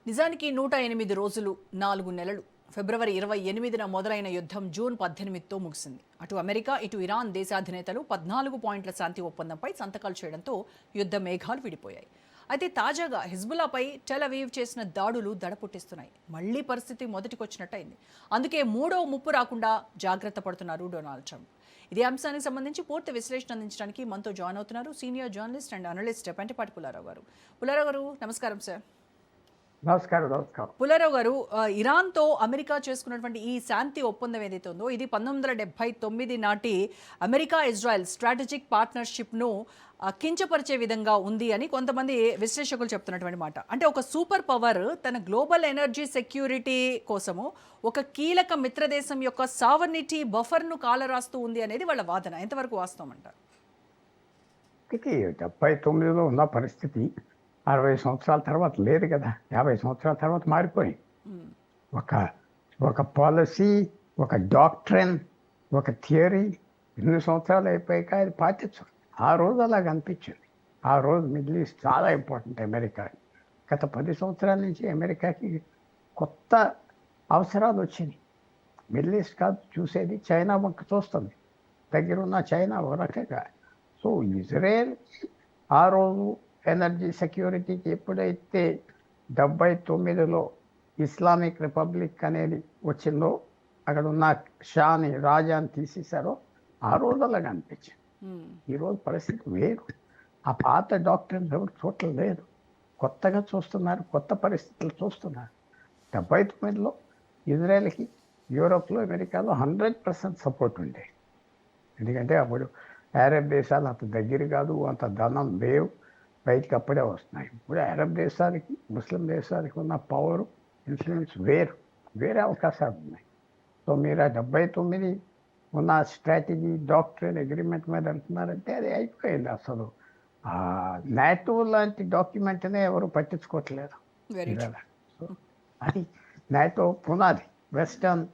నిజానికి 108 రోజులు 4 నెలలు ఫిబ్రవరి 28న మొదలైన యుద్ధం జూన్ 18తో ముగిసింది. అటు అమెరికా ఇటు ఇరాన్ దేశాధినేతలు 14 పాయింట్ల శాంతి ఒప్పందంపై సంతకాలు చేయడంతో యుద్ధ మేఘాలు విడిపోయాయి. అయితే తాజాగా హిజ్బుల్లాపై టెల్ అవీవ్ చేసిన దాడులు దడపుట్టిస్తున్నాయి. మళ్లీ పరిస్థితి మొదటికొచ్చినట్టయింది. అందుకే మూడో ముప్పు రాకుండా జాగ్రత్త పడుతున్నారు డొనాల్డ్ ట్రంప్. ఇదే అంశానికి సంబంధించి పూర్తి విశ్లేషణ అందించడానికి మనతో జాయిన్ అవుతున్నారు senior journalist and analyst Pentapati Pullarao గారు. పుల్లారావు గారు, నమస్కారం సార్. నమస్కారం. నమస్కారం. పుల్లారావు గారు, ఇరాన్తో అమెరికా చేసుకున్నటువంటి ఈ శాంతి ఒప్పందం ఏదైతే ఉందో ఇది 1979 నాటి అమెరికా ఇజ్రాయెల్ స్ట్రాటజిక్ పార్ట్నర్షిప్ను కించపరిచే విధంగా ఉంది అని కొంతమంది విశ్లేషకులు చెప్తున్నటువంటి మాట. అంటే ఒక సూపర్ పవర్ తన గ్లోబల్ ఎనర్జీ సెక్యూరిటీ కోసము ఒక కీలక మిత్రదేశం యొక్క సావర్నిటీ బఫర్ను కాలరాస్తూ ఉంది అనేది వాళ్ళ వాదన. ఎంతవరకు వాస్తవం అంటారు? 79లో ఉన్న పరిస్థితి 60 సంవత్సరాల తర్వాత లేదు కదా. 50 సంవత్సరాల తర్వాత మారిపోయి ఒక ఒక పాలసీ, ఒక డాక్ట్రిన్, ఒక థియరీ 2 సంవత్సరాలు అయిపోయాక అది పాటించు. ఆ రోజు అలాగ అనిపించింది. ఆ రోజు మిడిల్ ఈస్ట్ చాలా ఇంపార్టెంట్ అమెరికాకి. గత 10 సంవత్సరాల నుంచి అమెరికాకి కొత్త అవసరాలు వచ్చినాయి. మిడిల్ ఈస్ట్ కాదు చూసేది, చైనా వంక చూస్తుంది. దగ్గరున్న చైనా ఒక రకంగా. సో ఇజ్రాయెల్ ఆ రోజు ఎనర్జీ సెక్యూరిటీకి ఎప్పుడైతే 79లో ఇస్లామిక్ రిపబ్లిక్ అనేది వచ్చిందో, అక్కడ ఉన్న షాని రాజాని తీసేశారో, ఆ రోజు అలాగ అనిపించింది. ఈరోజు పరిస్థితి వేరు. ఆ పాత డాక్టర్స్ ఎవరు చూడలేదు, కొత్తగా చూస్తున్నారు, కొత్త పరిస్థితులు చూస్తున్నారు. 79లో ఇజ్రాయెల్కి యూరోప్లో, అమెరికాలో 100% సపోర్ట్ ఉండేది. ఎందుకంటే అప్పుడు అరబ్ దేశాలు అంత దగ్గర కాదు, అంత ధనం లేవు, బయటికి అప్పుడే వస్తున్నాయి. ఇప్పుడు అరబ్ దేశాలకి, ముస్లిం దేశాలకి ఉన్న పవర్, ఇన్ఫ్లుయెన్స్ వేరే అవకాశాలు ఉన్నాయి. సో మీరు ఆ 79 ఉన్న స్ట్రాటజీ, డాక్ట్రిన్, అగ్రిమెంట్ మీద అంటున్నారంటే అది అయిపోయింది. అసలు నాటో లాంటి డాక్యుమెంట్నే ఎవరు పట్టించుకోవట్లేదు ఇవాళ. సో అది నాటో పునాది. వెస్టర్న్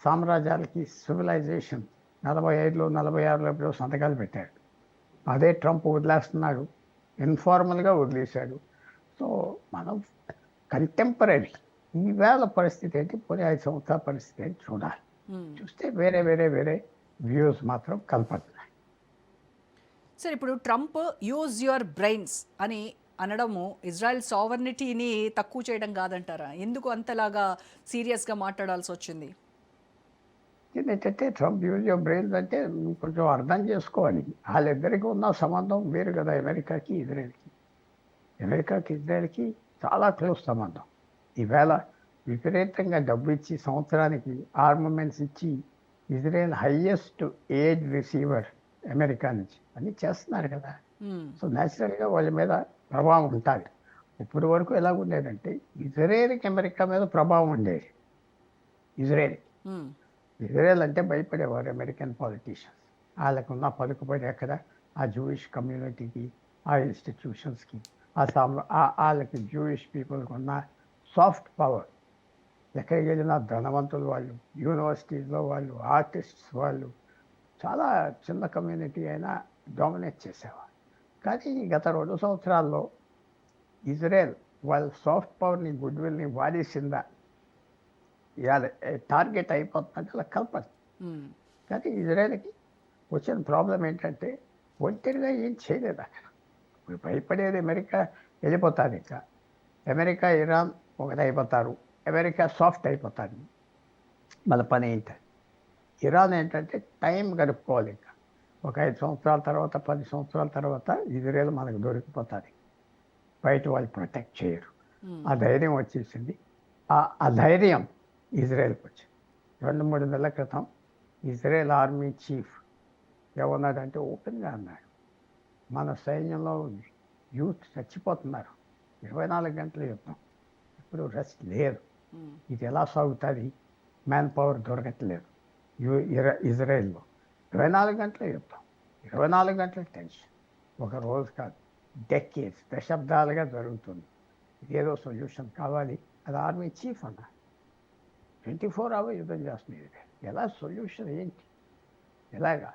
సామ్రాజ్యాలకి సివిలైజేషన్ 45లో 46లో ఎప్పుడో సంతకాలు పెట్టాడు. అదే ట్రంప్ వదిలేస్తున్నాడు, ఇన్ఫార్మల్గా వదిలేశాడు. సో మనం కంటెంపరీ ఈవేళ పరిస్థితి ఏంటి, పోనీ 5 సంవత్సరాల పరిస్థితి ఏంటి చూడాలి. చూస్తే వేరే వేరే వేరే వ్యూస్ మాత్రం కనపడుతున్నాయి. సార్, ఇప్పుడు ట్రంప్ యూజ్ యువర్ బ్రెయిన్స్ అని అనడము ఇజ్రాయెల్ సావర్నిటీని తక్కువ చేయడం కాదంటారా? ఎందుకు అంతలాగా సీరియస్గా మాట్లాడాల్సి వచ్చింది? ఏంటంటే ట్రంప్ యూజ్ యువర్ బ్రెయిన్స్ అంటే కొంచెం అర్థం చేసుకోవాలి. వాళ్ళిద్దరికి ఉన్న సంబంధం వేరు కదా. అమెరికాకి ఇజ్రాయెల్కి చాలా క్లోజ్ సంబంధం. ఈవేళ విపరీతంగా డబ్బు ఇచ్చి, సంవత్సరానికి ఆర్మమెంట్స్ ఇచ్చి, Israel highest aid receiver America నుంచి అన్నీ చేస్తున్నారు కదా. సో న్యాచురల్గా వాళ్ళ మీద ప్రభావం ఉంటుంది. ఇప్పటి వరకు ఎలా ఉండేదంటే ఇజ్రాయెల్కి అమెరికా మీద ప్రభావం ఉండేది. ఇజ్రాయెల్ అంటే భయపడేవారు అమెరికన్ పాలిటీషియన్స్. వాళ్ళకున్న పలుకుబడి ఎక్కడ, ఆ జూయిష్ కమ్యూనిటీకి, ఆ ఇన్స్టిట్యూషన్స్కి, వాళ్ళకి జూయిష్ పీపుల్కి ఉన్న సాఫ్ట్ పవర్. ఎక్కడికి వెళ్ళినా ధనవంతులు వాళ్ళు, యూనివర్సిటీస్లో వాళ్ళు, ఆర్టిస్ట్స్ వాళ్ళు, చాలా చిన్న కమ్యూనిటీ అయినా డామినేట్ చేసేవారు. కానీ గత 2 సంవత్సరాల్లో ఇజ్రాయెల్ వాళ్ళ సాఫ్ట్ పవర్ని, గుడ్ విల్ని వాడేసిందా, ఇవాళ టార్గెట్ అయిపోతుందంటే అలా కలపదు. కానీ ఇజ్రాయెల్కి వచ్చిన ప్రాబ్లం ఏంటంటే ఒంటరిగా ఏం చేయలేదు అక్కడ. ఇప్పుడు భయపడేది అమెరికా వెళ్ళిపోతారు. ఇంకా అమెరికా, ఇరాన్ ఒకటి అయిపోతారు, అమెరికా సాఫ్ట్ అయిపోతారు. మళ్ళీ పని ఏంటంటే ఇరాన్ ఏంటంటే టైం గడుపుకోవాలి. ఇంకా ఒక 5 సంవత్సరాల తర్వాత, 10 సంవత్సరాల తర్వాత ఇజ్రాయెల్ మనకు దొరికిపోతుంది. బయట వాళ్ళు ప్రొటెక్ట్ చేయరు. ఆ ధైర్యం వచ్చేసింది. ఆ ధైర్యం ఇజ్రాయెల్కి వచ్చింది. 2-3 నెలల క్రితం ఇజ్రాయెల్ ఆర్మీ చీఫ్ ఏమన్నాడంటే ఓపెన్గా అన్నాడు, మన సైన్యంలో యూత్ చచ్చిపోతున్నారు, 24 గంటల యుద్ధం, ఇప్పుడు రెస్ట్ లేదు, ఇది ఎలా సాగుతుంది, మ్యాన్ పవర్ దొరకట్లేదు ఇజ్రాయెల్లో. 24 గంటల యుద్ధం, 24 గంటల టెన్షన్, ఒక రోజు కాదు, డెకేడ్స్, దశాబ్దాలుగా జరుగుతుంది. ఇదేదో సొల్యూషన్ కావాలి. అది ఆర్మీ చీఫ్ అన్నారు. 24 hours యుద్ధం చేస్తుంది. ఎలా సొల్యూషన్ ఏంటి, ఎలాగా?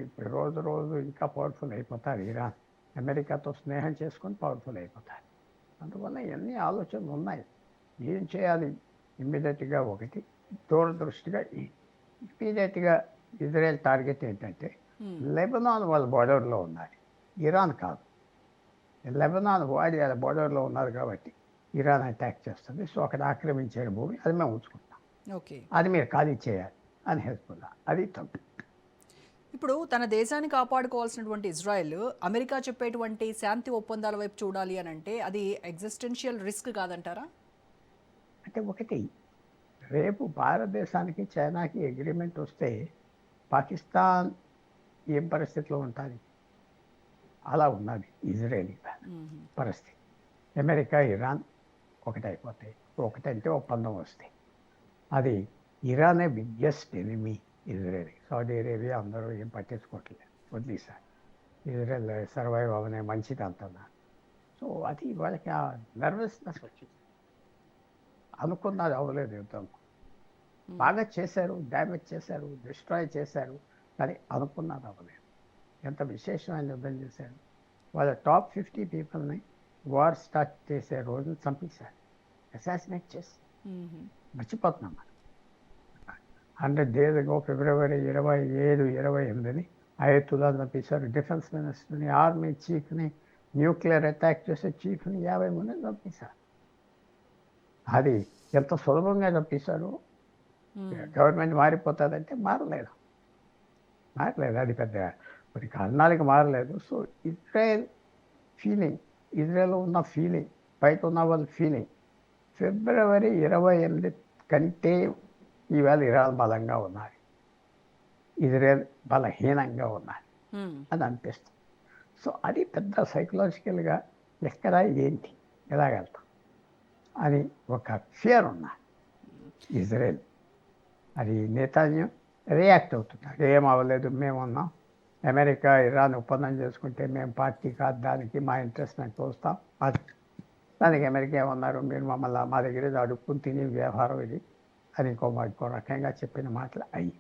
ఇప్పుడు రోజు ఇంకా పవర్ఫుల్ అయిపోతారు ఇరాన్. అమెరికాతో స్నేహం చేసుకొని పవర్ఫుల్ అయిపోతారు. అందువల్ల ఇవన్నీ ఆలోచనలు ఉన్నాయి. ఏం చేయాలి ఇమ్మీడియట్గా? ఒకటి దూరదృష్టిగా ఇమ్మీడియట్గా ఇజ్రాయెల్ టార్గెట్ ఏంటంటే లెబనాన్ వాళ్ళ బోర్డర్లో ఉన్నారు, ఇరాన్ కాదు. లెబనాన్ వాళ్ళ బోర్డర్లో ఉన్నారు కాబట్టి ఇరాన్ అటాక్ చేస్తుంది. సో అక్కడ ఆక్రమించే భూమి అది మేము ఉంచుకుంటాం, ఓకే. అది మీరు ఖాళీ చేయాలి అని హెజ్బుల్లా. అది తప్పు. ఇప్పుడు తన దేశాన్ని కాపాడుకోవాల్సినటువంటి ఇజ్రాయెల్ అమెరికా చెప్పేటువంటి శాంతి ఒప్పందాల వైపు చూడాలి అని అంటే అది ఎగ్జిస్టెన్షియల్ రిస్క్ కాదంటారా? అంటే ఒకటి, రేపు భారతదేశానికి చైనాకి అగ్రిమెంట్ వస్తే పాకిస్తాన్ ఏం పరిస్థితిలో ఉంటుంది? అలా ఉన్నది ఇజ్రాయేల్ పరిస్థితి. అమెరికా ఇరాన్ ఒకటైపోతాయి. ఒకటంటే ఒప్పందం వస్తాయి. అది ఇరానే biggest enemy Israel. Saudi Arabia అందరూ ఏం పట్టించుకోవట్లేదు, వదిలేసారు. ఇజ్రాయెల్ సర్వైవ్ అవనే మంచిది అంటున్నారు. సో అది వాళ్ళకి ఆ నర్వస్నెస్ వచ్చింది. అనుకున్నది అవ్వలేదు యుద్ధం. బాగా చేశారు, డ్యామేజ్ చేశారు, డిస్ట్రాయ్ చేశారు, కానీ అనుకున్నది అవ్వలేదు. ఎంత విశేషమైన యుద్ధం చేశారు. వాళ్ళ టాప్ 50 పీపుల్ని వార్ స్టార్ట్ చేసే రోజున చంపేశారు, అసాసినేట్ చేసి. మర్చిపోతున్నాం మనం. 100 days ago ఫిబ్రవరి 27, 28 అయతుల్లా చంపేశారు. డిఫెన్స్ మినిస్టర్ని, ఆర్మీ చీఫ్ని, న్యూక్లియర్ అటాక్ చేసే చీఫ్ని 50 మందిని చంపేశారు. అది ఎంత సులభంగా చంపేశారు. గవర్నమెంట్ మారిపోతుందంటే మారలేదు. అది పెద్ద కొన్ని కారణాలకు మారలేదు. సో ఇజ్రాయెల్ ఫీలింగ్, ఇజ్రాయెల్లో ఉన్న ఫీలింగ్, బయట ఉన్న వాళ్ళ ఫీలింగ్ ఫిబ్రవరి 28 కంటే ఈవేళ ఇరాన్ బలంగా ఉన్నది, ఇజ్రాయెల్ బలహీనంగా ఉన్నది అని అనిపిస్తుంది. సో అది పెద్ద సైకలాజికల్గా ఎక్కడ ఏంటి ఎలాగెళ్తాం అని ఒక ఫియర్ ఉన్నది ఇజ్రాయెల్. అది నేతాన్యూ రియాక్ట్ అవుతున్నారు. ఏం అవ్వలేదు, మేమున్నాం, అమెరికా ఇరాన్ ఒప్పందం చేసుకుంటే మేము పార్టీ కాదు, దానికి మా ఇంట్రెస్ట్ మేము చూస్తాం. అది దానికి అమెరికా ఏమన్నారు, మీరు మమ్మల్ని మా దగ్గర అడుక్కుని తినే వ్యవహారం ఇది అని ఇంకో రకంగా చెప్పిన మాటలు అయ్యి